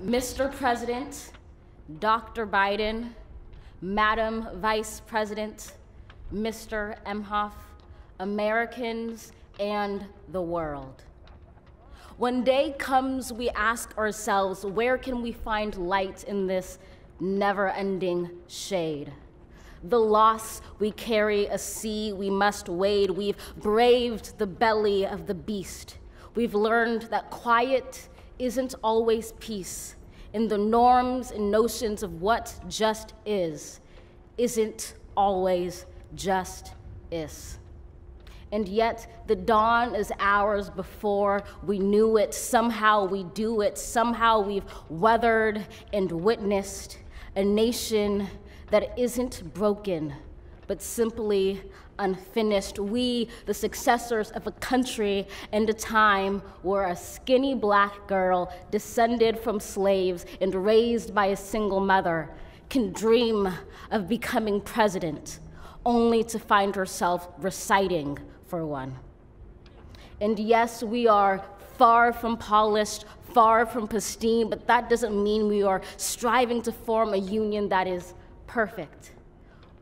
Mr. President, Dr. Biden, Madam Vice President, Mr. Emhoff, Americans, and the world. When day comes, we ask ourselves, where can we find light in this never-ending shade? The loss we carry, a sea we must wade. We've braved the belly of the beast. We've learned that quiet isn't always peace, and the norms and notions of what just isn't always just is. And yet the dawn is ours before we knew it. Somehow we do it. Somehow we've weathered and witnessed a nation that isn't broken, but simply unfinished. We, the successors of a country and a time where a skinny black girl descended from slaves and raised by a single mother can dream of becoming president, only to find herself reciting for one. And yes, we are far from polished, far from pristine, but that doesn't mean we are striving to form a union that is perfect.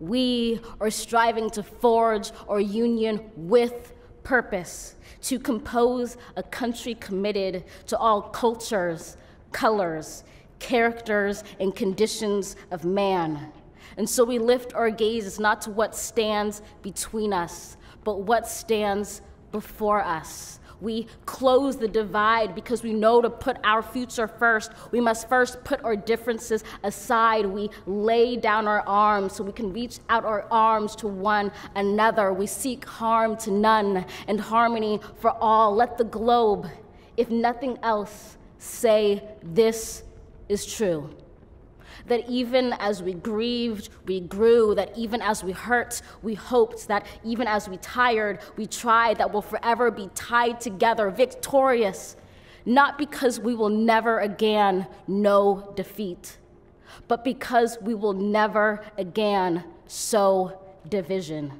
We are striving to forge our union with purpose, to compose a country committed to all cultures, colors, characters, and conditions of man. And so we lift our gazes not to what stands between us, but what stands before us. We close the divide because we know to put our future first, we must first put our differences aside. We lay down our arms so we can reach out our arms to one another. We seek harm to none and harmony for all. Let the globe, if nothing else, say this is true. That even as we grieved, we grew, that even as we hurt, we hoped, that even as we tired, we tried, that we'll forever be tied together, victorious, not because we will never again know defeat, but because we will never again sow division.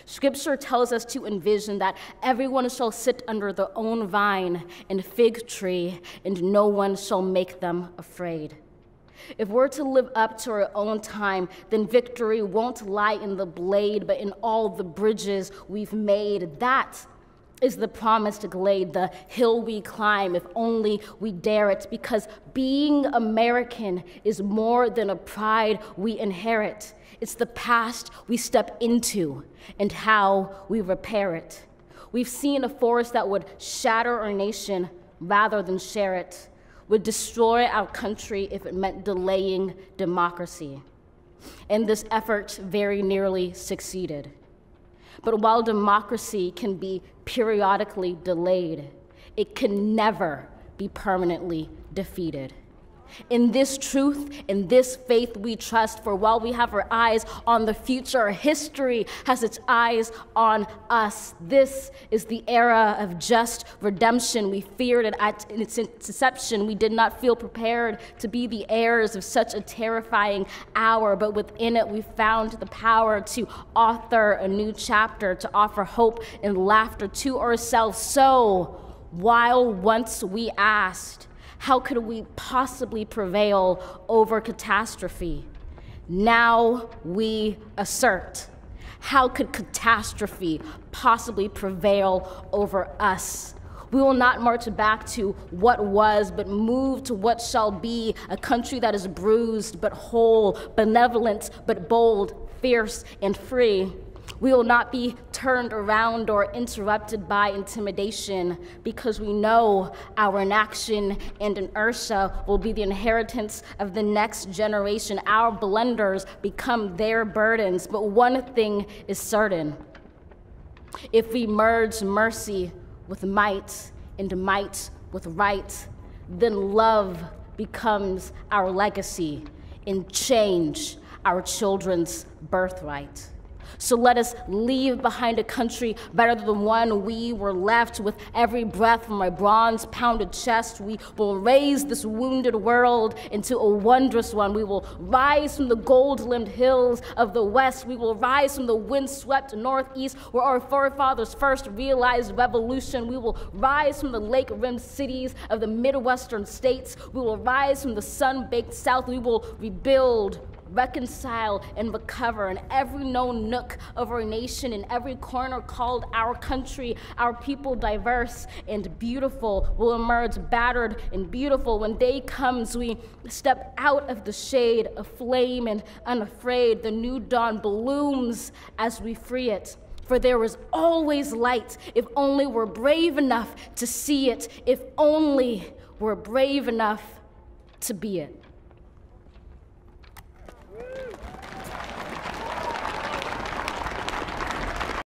Scripture tells us to envision that everyone shall sit under their own vine and fig tree, and no one shall make them afraid. If we're to live up to our own time, then victory won't lie in the blade, but in all the bridges we've made. That is the promised glade, the hill we climb, if only we dare it, because being American is more than a pride we inherit. It's the past we step into and how we repair it. We've seen a force that would shatter our nation rather than share it, would destroy our country if it meant delaying democracy. And this effort very nearly succeeded. But while democracy can be periodically delayed, it can never be permanently defeated. In this truth, in this faith we trust, for while we have our eyes on the future, history has its eyes on us. This is the era of just redemption. We feared it at its inception. We did not feel prepared to be the heirs of such a terrifying hour, but within it we found the power to author a new chapter, to offer hope and laughter to ourselves. So, while once we asked, how could we possibly prevail over catastrophe? Now we assert, how could catastrophe possibly prevail over us? We will not march back to what was, but move to what shall be, a country that is bruised but whole, benevolent but bold, fierce and free. We will not be turned around or interrupted by intimidation, because we know our inaction and inertia will be the inheritance of the next generation. Our blunders become their burdens, but one thing is certain. If we merge mercy with might and might with right, then love becomes our legacy and change our children's birthright. So let us leave behind a country better than the one we were left. With every breath from my bronze-pounded chest, we will raise this wounded world into a wondrous one. We will rise from the gold-limbed hills of the west. We will rise from the wind-swept northeast, where our forefathers first realized revolution. We will rise from the lake-rimmed cities of the Midwestern states. We will rise from the sun-baked south. We will rebuild, reconcile, and recover in every known nook of our nation, in every corner called our country. Our people, diverse and beautiful, will emerge battered and beautiful. When day comes, we step out of the shade, aflame and unafraid. The new dawn blooms as we free it. For there is always light, if only we're brave enough to see it, if only we're brave enough to be it.